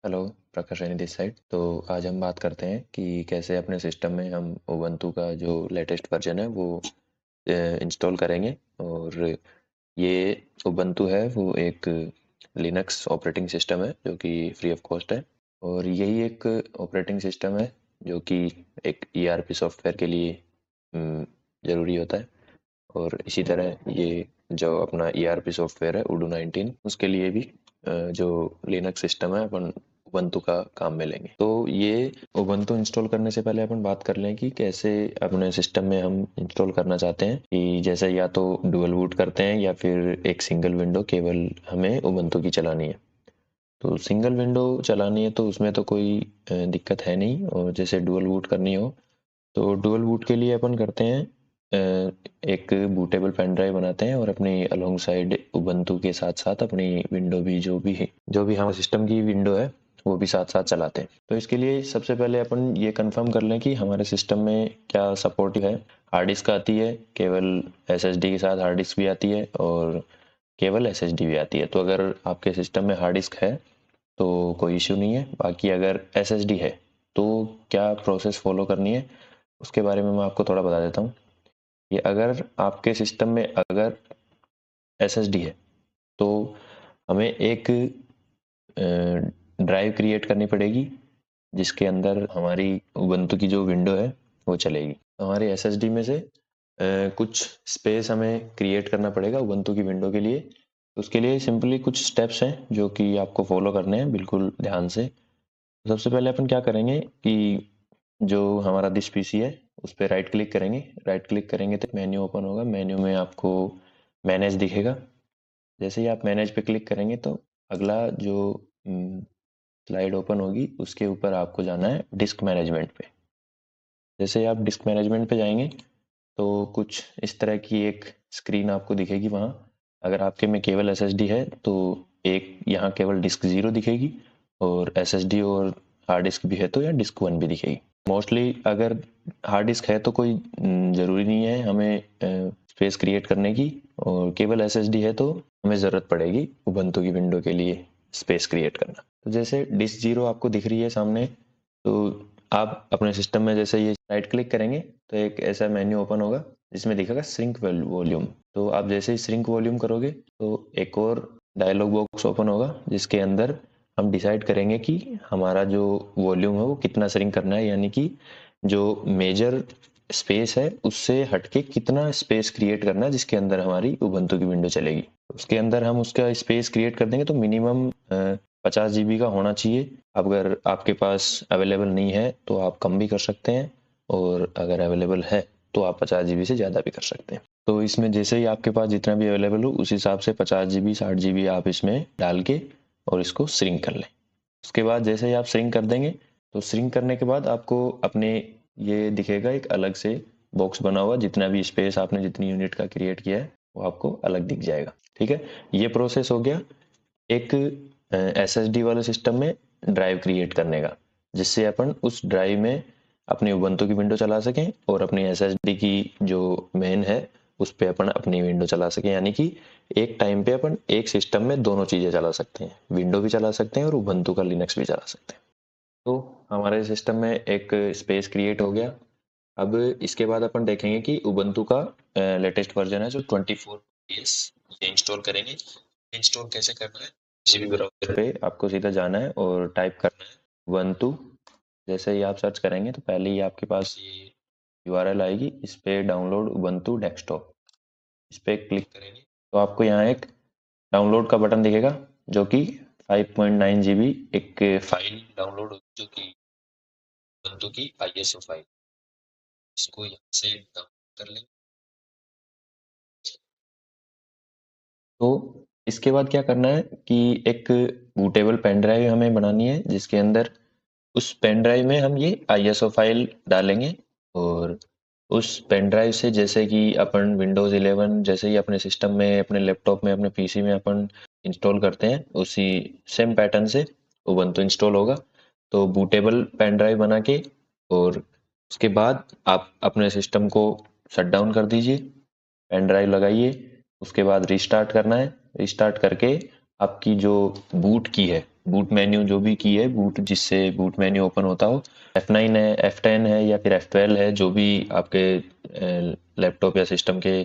Hello, Prakash Raini this side. तो आज हम बात करते हैं कि कैसे अपने सिस्टम में हम उबंटू का जो लेटेस्ट वर्जन है वो इंस्टॉल करेंगे। और ये उबंटू है वो एक लिनक्स ऑपरेटिंग सिस्टम है जो कि फ्री ऑफ कॉस्ट है। और यही एक ऑपरेटिंग सिस्टम है जो कि एक ईआरपी सॉफ्टवेयर के लिए ज़रूरी होता है। और इसी तरह ये जो अपना ईआरपी सॉफ्टवेयर है उडू 19 उसके लिए भी जो लिनक्स सिस्टम है अपन उबंटू का काम में लेंगे। तो ये उबंटू इंस्टॉल करने से पहले अपन बात कर लें कि कैसे अपने सिस्टम में हम इंस्टॉल करना चाहते हैं, कि जैसे या तो डुअल बूट करते हैं या फिर एक सिंगल विंडो केवल हमें उबंटू की चलानी है। तो सिंगल विंडो चलानी है तो उसमें तो कोई दिक्कत है नहीं। और जैसे डुअल बूट करनी हो तो डुअल बूट के लिए अपन करते हैं एक बूटेबल पेन ड्राइव बनाते हैं और अपनी अलोंग साइड उबंटू के साथ साथ अपनी विंडो भी जो भी हमारे सिस्टम की विंडो है वो भी साथ साथ चलाते हैं। तो इसके लिए सबसे पहले अपन ये कंफर्म कर लें कि हमारे सिस्टम में क्या सपोर्टिव है। हार्ड डिस्क आती है, केवल एसएसडी के साथ हार्ड डिस्क भी आती है और केवल एसएसडी भी आती है। तो अगर आपके सिस्टम में हार्ड डिस्क है तो कोई इश्यू नहीं है। बाकी अगर एसएसडी है तो क्या प्रोसेस फॉलो करनी है उसके बारे में मैं आपको थोड़ा बता देता हूँ। कि अगर आपके सिस्टम में अगर एसएसडी है तो हमें एक ड्राइव क्रिएट करनी पड़ेगी जिसके अंदर हमारी उबंटू की जो विंडो है वो चलेगी। हमारी एसएसडी में से कुछ स्पेस हमें क्रिएट करना पड़ेगा उबंटू की विंडो के लिए। उसके लिए सिंपली कुछ स्टेप्स हैं जो कि आपको फॉलो करने हैं बिल्कुल ध्यान से। सबसे पहले अपन क्या करेंगे कि जो हमारा दिस पीसी है उस पर राइट क्लिक करेंगे। राइट क्लिक करेंगे तो मेन्यू ओपन होगा। मेन्यू में आपको मैनेज दिखेगा। जैसे ही आप मैनेज पे क्लिक करेंगे तो अगला जो स्लाइड ओपन होगी उसके ऊपर आपको जाना है डिस्क मैनेजमेंट पे। जैसे ही आप डिस्क मैनेजमेंट पे जाएंगे तो कुछ इस तरह की एक स्क्रीन आपको दिखेगी वहाँ। अगर आपके में केवल एसएसडी है तो एक यहाँ केवल डिस्क 0 दिखेगी, और एसएसडी और हार्ड डिस्क भी है तो यहाँ डिस्क 1 भी दिखेगी। मोस्टली अगर हार्ड डिस्क है तो कोई ज़रूरी नहीं है हमें स्पेस क्रिएट करने की, और केवल एसएसडी है तो हमें ज़रूरत पड़ेगी उबंटू की विंडो के लिए स्पेस क्रिएट करना। तो जैसे डिस्क 0 आपको दिख रही है सामने, तो आप अपने सिस्टम में जैसे ये राइट क्लिक करेंगे तो एक ऐसा मेन्यू ओपन होगा जिसमें दिखेगा श्रिंक वॉल्यूम। तो आप जैसे ही श्रिंक वॉल्यूम करोगे तो एक और डायलॉग बॉक्स ओपन होगा जिसके अंदर हम डिसाइड करेंगे कि हमारा जो वॉल्यूम है वो कितना श्रिंक करना है, यानी कि जो मेजर स्पेस है उससे हटके कितना स्पेस क्रिएट करना है जिसके अंदर हमारी उबंटू की विंडो चलेगी। उसके अंदर हम उसका स्पेस क्रिएट कर देंगे तो मिनिमम 50 GB का होना चाहिए। अगर आपके पास अवेलेबल नहीं है तो आप कम भी कर सकते हैं, और अगर अवेलेबल है तो आप 50 GB से ज़्यादा भी कर सकते हैं। तो इसमें जैसे ही आपके पास जितना भी अवेलेबल हो उस हिसाब से 50 GB 60 GB आप इसमें डाल के और इसको श्रिंक कर लें। उसके बाद जैसे ही आप श्रिंक कर देंगे तो श्रिंक करने के बाद आपको अपने ये दिखेगा एक अलग से बॉक्स बना हुआ, जितना भी स्पेस आपने जितनी यूनिट का क्रिएट किया है वो आपको अलग दिख जाएगा। ठीक है, ये प्रोसेस हो गया एक एसएसडी वाले सिस्टम में ड्राइव क्रिएट करने का, जिससे अपन उस ड्राइव में अपनी उबंटू की विंडो चला सकें और अपनी एसएसडी की जो मेन है उस पे अपन अपनी विंडो चला सकें। यानी कि एक टाइम पे अपन एक सिस्टम में दोनों चीज़ें चला सकते हैं, विंडो भी चला सकते हैं और उबंटू का लिनक्स भी चला सकते हैं। तो हमारे सिस्टम में एक स्पेस क्रिएट हो गया। अब इसके बाद अपन देखेंगे कि उबंटू का लेटेस्ट वर्जन है जो 24 ये इंस्टॉल करेंगे। इंस्टॉल कैसे करना है, किसी भी ब्राउज़र पे आपको सीधा जाना है और टाइप करना है उबंटू। जैसे ही आप सर्च करेंगे तो पहले ही आपके पास ये यूआरएल आएगी, इस पे डाउनलोड उबंटू डेस्कटॉप, इस पे क्लिक करेंगे तो आपको यहाँ एक डाउनलोड का बटन दिखेगा जो कि 5.9 GB एक फाइल डाउनलोड होगी जो कि उबंटू की आईएसओ फाइल। इसको यहाँ से डाउनलोड कर लेंगे। तो इसके बाद क्या करना है कि एक बूटेबल पेन ड्राइव हमें बनानी है जिसके अंदर उस पेन ड्राइव में हम ये आईएसओ फाइल डालेंगे। और उस पेन ड्राइव से जैसे कि अपन विंडोज़ 11 जैसे ही अपने सिस्टम में अपने लैपटॉप में अपने पीसी में अपन इंस्टॉल करते हैं उसी सेम पैटर्न से उबंटू इंस्टॉल होगा। तो बूटेबल पेन ड्राइव बना के और उसके बाद आप अपने सिस्टम को शट डाउन कर दीजिए, पेन ड्राइव लगाइए। उसके बाद रिस्टार्ट करना है। रिस्टार्ट करके आपकी जो बूट की है बूट मेन्यू जो भी की है, बूट जिससे बूट मेन्यू ओपन होता हो, F9 है, F10 है या फिर F12 है, जो भी आपके लैपटॉप या सिस्टम के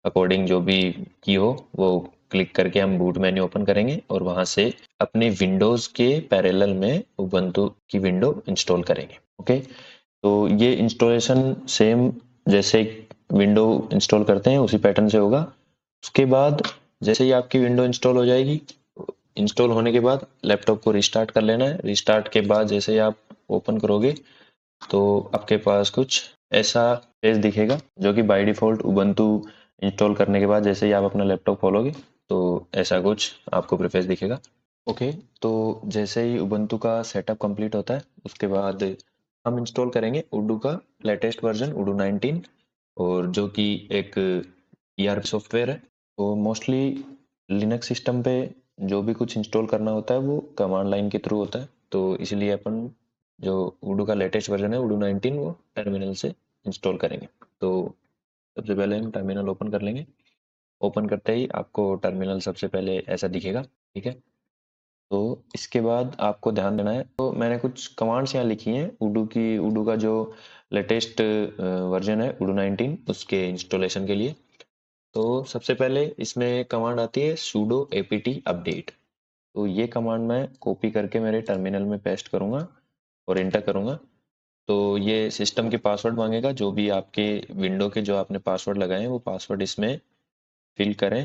अकॉर्डिंग जो भी की हो, वो क्लिक करके हम बूट मेन्यू ओपन करेंगे और वहां से अपने विंडोज के पैरेलल में उबंटू की विंडो इंस्टॉल करेंगे। ओके, तो ये इंस्टॉलेशन सेम जैसे विंडो इंस्टॉल करते हैं उसी पैटर्न से होगा। उसके बाद जैसे ही आपकी विंडो इंस्टॉल हो जाएगी, इंस्टॉल होने के बाद लैपटॉप को रिस्टार्ट कर लेना है। रिस्टार्ट के बाद जैसे ही आप ओपन करोगे तो आपके पास कुछ ऐसा पेज दिखेगा, जो कि बाय डिफॉल्ट उबंटू इंस्टॉल करने के बाद जैसे ही आप अपना लैपटॉप खोलोगे तो ऐसा कुछ आपको प्रीफेस दिखेगा। ओके, तो जैसे ही उबंटू का सेटअप कंप्लीट होता है उसके बाद हम इंस्टॉल करेंगे उडू का लेटेस्ट वर्जन उडू 19, और जो कि एक ERP सॉफ्टवेयर है। तो मोस्टली लिनक्स सिस्टम पे जो भी कुछ इंस्टॉल करना होता है वो कमांड लाइन के थ्रू होता है, तो इसलिए अपन जो उडू का लेटेस्ट वर्जन है उडू 19 वो टर्मिनल से इंस्टॉल करेंगे। तो सबसे पहले हम टर्मिनल ओपन कर लेंगे। ओपन करते ही आपको टर्मिनल सबसे पहले ऐसा दिखेगा, ठीक है। तो इसके बाद आपको ध्यान देना है, तो मैंने कुछ कमांड्स यहाँ लिखी हैं उडू का जो लेटेस्ट वर्जन है उडू 19 उसके इंस्टॉलेशन के लिए। तो सबसे पहले इसमें कमांड आती है sudo apt अपडेट। तो ये कमांड मैं कॉपी करके मेरे टर्मिनल में पेस्ट करूंगा और इंटर करूंगा। तो ये सिस्टम के पासवर्ड मांगेगा, जो भी आपके विंडो के जो आपने पासवर्ड लगाए हैं वो पासवर्ड इसमें फिल करें।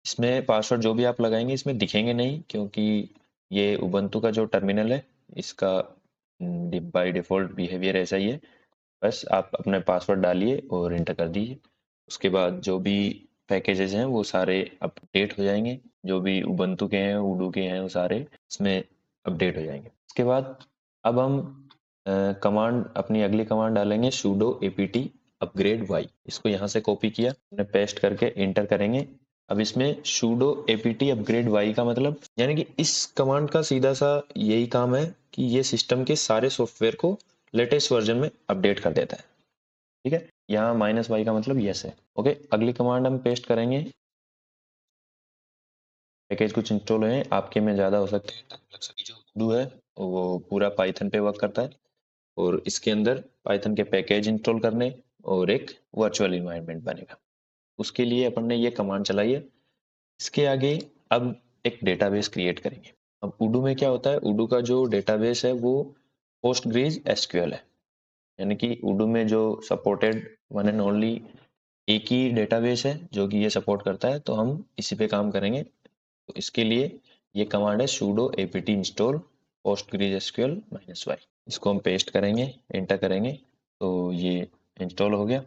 इसमें पासवर्ड जो भी आप लगाएंगे इसमें दिखेंगे नहीं, क्योंकि ये उबंटू का जो टर्मिनल है इसका बाय डिफॉल्ट बिहेवियर ऐसा ही है। बस आप अपने पासवर्ड डालिए और इंटर कर दीजिए। उसके बाद जो भी पैकेजेस हैं वो सारे अपडेट हो जाएंगे, जो भी उबंटू के हैं उडू के हैं वो सारे इसमें अपडेट हो जाएंगे। उसके बाद अब हम कमांड अपनी अगली कमांड डालेंगे sudo apt अपग्रेड y। इसको यहाँ से कॉपी किया, हमने पेस्ट करके इंटर करेंगे। अब इसमें sudo apt अपग्रेड y का मतलब यानी कि इस कमांड का सीधा सा यही काम है कि ये सिस्टम के सारे सॉफ्टवेयर को लेटेस्ट वर्जन में अपडेट कर देता है, ठीक है। यहाँ -y का मतलब यस है। ओके, अगली कमांड हम पेस्ट करेंगे। पैकेज कुछ इंस्टॉल है आपके में ज़्यादा हो सकते हैं, लगभग जो उडू है वो पूरा पाइथन पे वर्क करता है, और इसके अंदर पाइथन के पैकेज इंस्टॉल करने और एक वर्चुअल इन्वायरमेंट बनेगा। उसके लिए अपन ने ये कमांड चलाई है। इसके आगे अब एक डेटाबेस क्रिएट करेंगे। अब उडू में क्या होता है, उडू का जो डेटाबेस है वो पोस्टग्रेज एसक्यूएल है, यानी कि उडू में जो सपोर्टेड वन एंड ओनली एक ही डेटाबेस है जो कि ये सपोर्ट करता है, तो हम इसी पे काम करेंगे। तो इसके लिए ये कमांड है sudo apt install postgresql -y। इसको हम पेस्ट करेंगे, एंटर करेंगे, तो ये इंस्टॉल हो गया।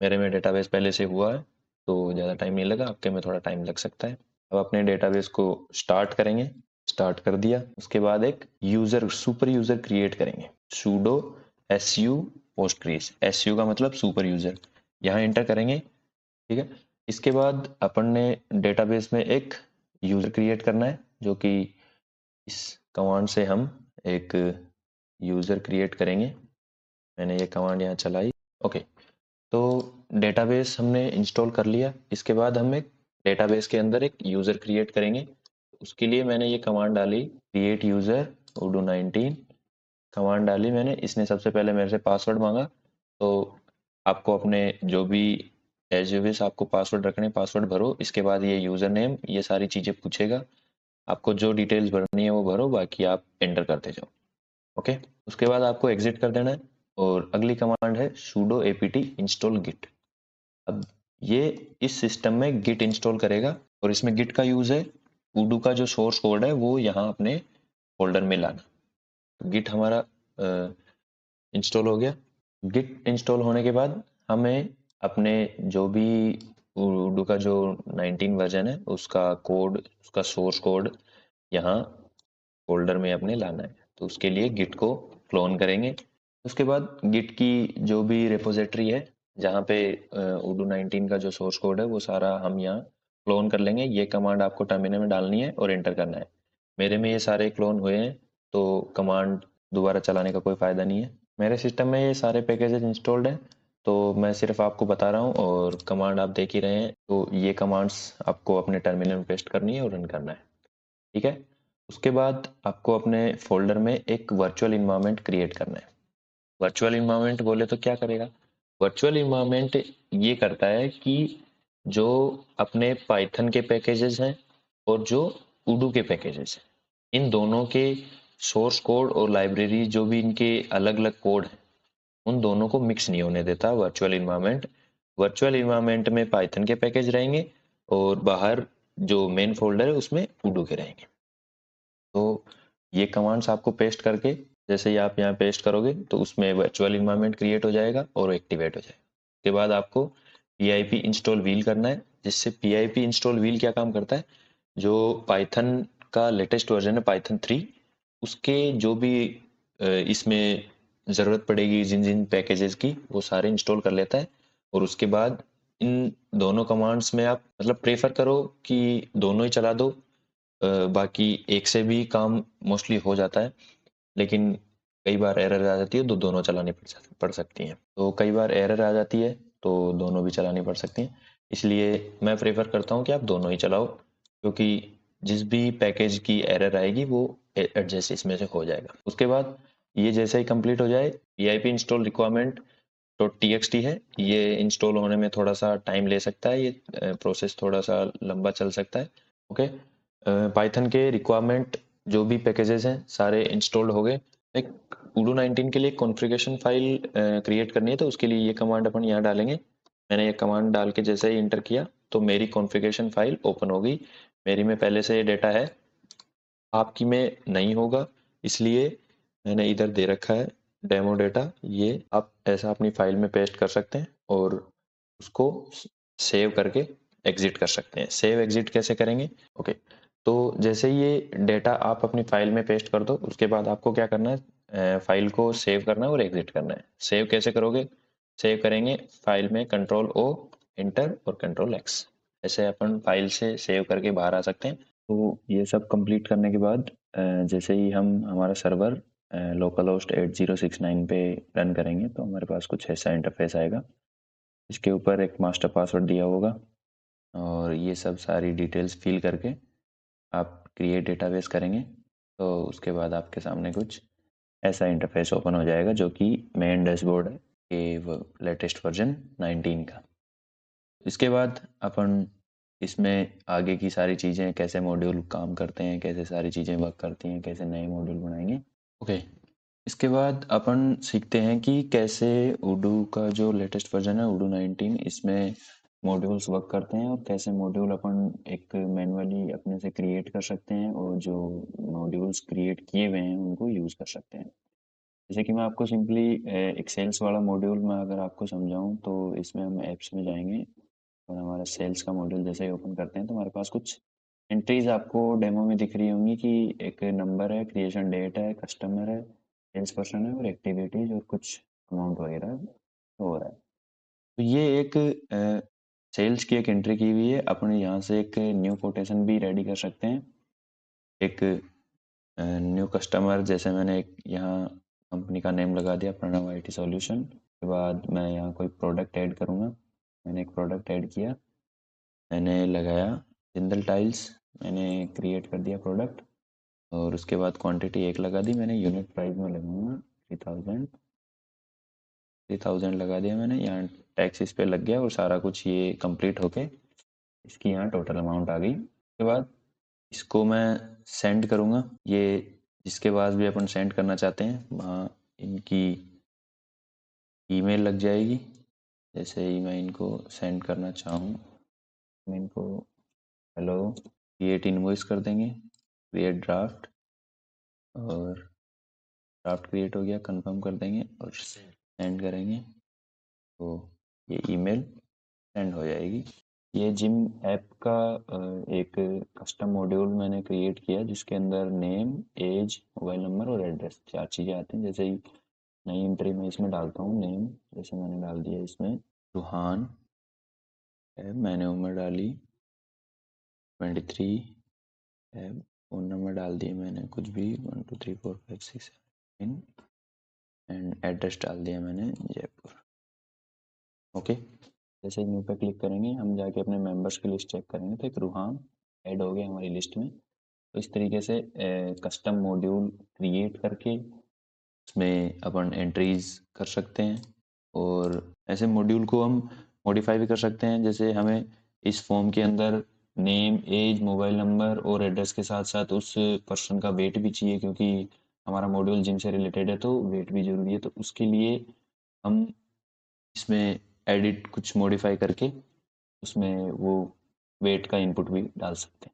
मेरे में डेटाबेस पहले से हुआ है तो ज़्यादा टाइम नहीं लगा, आपके में थोड़ा टाइम लग सकता है। अब अपने डेटाबेस को स्टार्ट करेंगे, स्टार्ट कर दिया। उसके बाद एक यूज़र सुपर यूज़र क्रिएट करेंगे, sudo su postgres। su का मतलब सुपर यूज़र, यहाँ एंटर करेंगे, ठीक है। इसके बाद अपन ने डेटाबेस में एक यूज़र क्रिएट करना है, जो कि इस कमांड से हम एक यूज़र क्रिएट करेंगे। मैंने ये कमांड यहाँ चलाई। ओके, तो डेटाबेस हमने इंस्टॉल कर लिया। इसके बाद हम एक डेटाबेस के अंदर एक यूज़र क्रिएट करेंगे। उसके लिए मैंने ये कमांड डाली क्रिएट यूज़र उडू 19 कमांड डाली मैंने। इसने सबसे पहले मेरे से पासवर्ड मांगा, तो आपको अपने जो भी एज विश आपको पासवर्ड रखने पासवर्ड भरो। इसके बाद ये यूज़र नेम ये सारी चीज़ें पूछेगा, आपको जो डिटेल्स भरनी है वो भरो, बाकी आप एंटर करते जाओ। ओके, उसके बाद आपको एग्जिट कर देना है और अगली कमांड है sudo apt install git। अब ये इस सिस्टम में गिट इंस्टॉल करेगा, और इसमें गिट का यूज़ है उडू का जो सोर्स कोड है वो यहाँ अपने फोल्डर में लाना। गिट हमारा इंस्टॉल हो गया। गिट इंस्टॉल होने के बाद हमें अपने जो भी उडू का जो 19 वर्जन है उसका कोड, उसका सोर्स कोड यहाँ फोल्डर में अपने लाना है। तो उसके लिए गिट को क्लोन करेंगे। उसके बाद गिट की जो भी रिपोजिटरी है जहाँ पे उडू 19 का जो सोर्स कोड है वो सारा हम यहाँ क्लोन कर लेंगे। ये कमांड आपको टर्मिनल में डालनी है और एंटर करना है। मेरे में ये सारे क्लोन हुए हैं, तो कमांड दोबारा चलाने का कोई फ़ायदा नहीं है। मेरे सिस्टम में ये सारे पैकेजेस इंस्टॉल्ड हैं, तो मैं सिर्फ आपको बता रहा हूँ और कमांड आप देख ही रहे हैं। तो ये कमांड्स आपको अपने टर्मिनल में पेस्ट करनी है और रन करना है, ठीक है। उसके बाद आपको अपने फोल्डर में एक वर्चुअल इन्वायरमेंट क्रिएट करना है। वर्चुअल इन्वायरमेंट बोले तो क्या करेगा? वर्चुअल इन्वायरमेंट ये करता है कि जो अपने पाइथन के पैकेजेस हैं और जो उडू के पैकेजेस हैं, इन दोनों के सोर्स कोड और लाइब्रेरी जो भी इनके अलग अलग कोड हैं, उन दोनों को मिक्स नहीं होने देता वर्चुअल इन्वायरमेंट। वर्चुअल इन्वायरमेंट में पाइथन के पैकेज रहेंगे और बाहर जो मेन फोल्डर है उसमें उडू के रहेंगे। तो ये कमांड्स आपको पेस्ट करके, जैसे ही आप यहाँ पेस्ट करोगे तो उसमें वर्चुअल इन्वायरमेंट क्रिएट हो जाएगा और एक्टिवेट हो जाएगा। उसके बाद आपको PIP इंस्टॉल व्हील करना है, जिससे PIP इंस्टॉल व्हील क्या काम करता है, जो पाइथन का लेटेस्ट वर्जन है पाइथन 3, उसके जो भी इसमें ज़रूरत पड़ेगी जिन जिन पैकेजेस की, वो सारे इंस्टॉल कर लेता है। और उसके बाद इन दोनों कमांड्स में आप मतलब प्रेफर करो कि दोनों ही चला दो। बाकी एक से भी काम मोस्टली हो जाता है, लेकिन कई बार एरर आ जाती है तो दोनों चलानी पड़ सकती हैं। तो कई बार एरर आ जाती है तो दोनों भी चलानी पड़ सकती हैं, इसलिए मैं प्रेफर करता हूँ कि आप दोनों ही चलाओ, क्योंकि जिस भी पैकेज की एरर आएगी वो एडजस्ट इसमें से हो जाएगा। उसके बाद ये जैसे ही कंप्लीट हो जाए, PIP इंस्टॉल रिक्वायरमेंट .txt है, ये इंस्टॉल होने में थोड़ा सा टाइम ले सकता है, ये प्रोसेस थोड़ा सा लंबा चल सकता है। ओके, पाइथन के रिक्वायरमेंट जो भी पैकेजेस हैं सारे इंस्टॉल्ड हो गए। एक उडू 19 के लिए कॉन्फ़िगरेशन फाइल क्रिएट करनी है, तो उसके लिए ये कमांड अपन यहाँ डालेंगे। मैंने ये कमांड डाल के जैसे ही इंटर किया तो मेरी कॉन्फ़िगरेशन फाइल ओपन हो गई। मेरी में पहले से ये डेटा है, आपकी में नहीं होगा, इसलिए मैंने इधर दे रखा है डेमो डेटा। ये आप ऐसा अपनी फाइल में पेस्ट कर सकते हैं और उसको सेव करके एग्जिट कर सकते हैं। सेव एग्जिट कैसे करेंगे? ओके, तो जैसे ये डेटा आप अपनी फाइल में पेस्ट कर दो, उसके बाद आपको क्या करना है, फाइल को सेव करना है और एग्जिट करना है। सेव कैसे करोगे? सेव करेंगे फाइल में Ctrl+O, एंटर और Ctrl+X, ऐसे अपन फाइल से सेव करके बाहर आ सकते हैं। तो ये सब कंप्लीट करने के बाद जैसे ही हम हमारा सर्वर लोकल होस्ट 8069 पे रन करेंगे तो हमारे पास कुछ ऐसा इंटरफेस आएगा। इसके ऊपर एक मास्टर पासवर्ड दिया होगा और ये सब सारी डिटेल्स फिल करके आप क्रिएट डेटाबेस करेंगे तो उसके बाद आपके सामने कुछ ऐसा इंटरफेस ओपन हो जाएगा, जो कि मेन डैशबोर्ड है कि लेटेस्ट वर्जन 19 का। इसके बाद अपन इसमें आगे की सारी चीज़ें, कैसे मॉड्यूल काम करते हैं, कैसे सारी चीज़ें वर्क करती हैं, कैसे नए मॉड्यूल बनाएंगे। ओके, इसके बाद अपन सीखते हैं कि कैसे उडू का जो लेटेस्ट वर्जन है उडू 19, इसमें मॉड्यूल्स वर्क करते हैं और कैसे मॉड्यूल अपन एक मैनुअली अपने से क्रिएट कर सकते हैं और जो मॉड्यूल्स क्रिएट किए हुए हैं उनको यूज़ कर सकते हैं। जैसे कि मैं आपको सिंपली एक सेल्स वाला मॉड्यूल में अगर आपको समझाऊं, तो इसमें हम ऐप्स में जाएंगे और हमारा सेल्स का मॉड्यूल जैसे ही ओपन करते हैं तो हमारे पास कुछ एंट्रीज आपको डेमो में दिख रही होंगी कि एक नंबर है, क्रिएशन डेट है, कस्टमर है, सेल्स पर्सन है और एक्टिविटीज और कुछ अमाउंट वगैरह हो रहा है। तो ये एक सेल्स की एक एंट्री की हुई है। अपन यहाँ से एक न्यू कोटेशन भी रेडी कर सकते हैं। एक न्यू कस्टमर, जैसे मैंने एक यहाँ कंपनी का नेम लगा दिया प्रणव IT सॉल्यूशन। के बाद मैं यहाँ कोई प्रोडक्ट ऐड करूँगा। मैंने एक प्रोडक्ट ऐड किया, मैंने लगाया जिंदल टाइल्स, मैंने क्रिएट कर दिया प्रोडक्ट और उसके बाद क्वांटिटी 1 लगा दी मैंने। यूनिट प्राइस में लगाऊंगा 3000 लगा दिया मैंने। यहाँ टैक्स इस पे लग गया और सारा कुछ ये कंप्लीट होके इसकी यहाँ टोटल अमाउंट आ गई। उसके बाद इसको मैं सेंड करूँगा। ये जिसके पास भी अपन सेंड करना चाहते हैं वहाँ इनकी ईमेल लग जाएगी। जैसे ही मैं इनको सेंड करना चाहूँ, मैं इनको हेलो क्रिएट इनवॉइस कर देंगे, क्रिएट ड्राफ्ट, और ड्राफ्ट क्रिएट हो गया, कंफर्म कर देंगे और सेंड करेंगे तो ये ईमेल सेंड हो जाएगी। ये जिम ऐप का एक कस्टम मॉड्यूल मैंने क्रिएट किया जिसके अंदर नेम, एज, मोबाइल नंबर और एड्रेस 4 चीज़ें आती हैं। जैसे ही नई एंट्री में इसमें डालता हूँ नेम, जैसे मैंने डाल दिया इसमें रूहान है, मैंने उम्र डाली 23 है, फ़ोन नंबर डाल दिए मैंने कुछ भी 1 2 3 4 5 6 7 एंड एड्रेस डाल दिया मैंने जयपुर। ओके, जैसे ही न्यू पे क्लिक करेंगे हम जाके अपने मेंबर्स की लिस्ट चेक करेंगे तो एक रूहान ऐड हो गया हमारी लिस्ट में। तो इस तरीके से कस्टम मॉड्यूल क्रिएट करके उसमें अपन एंट्रीज कर सकते हैं और ऐसे मॉड्यूल को हम मॉडिफाई भी कर सकते हैं। जैसे हमें इस फॉर्म के अंदर नेम, एज, मोबाइल नंबर और एड्रेस के साथ साथ उस पर्सन का वेट भी चाहिए, क्योंकि हमारा मॉड्यूल जिम से रिलेटेड है तो वेट भी ज़रूरी है। तो उसके लिए हम इसमें एडिट कुछ मॉडिफाई करके उसमें वो वेट का इनपुट भी डाल सकते हैं।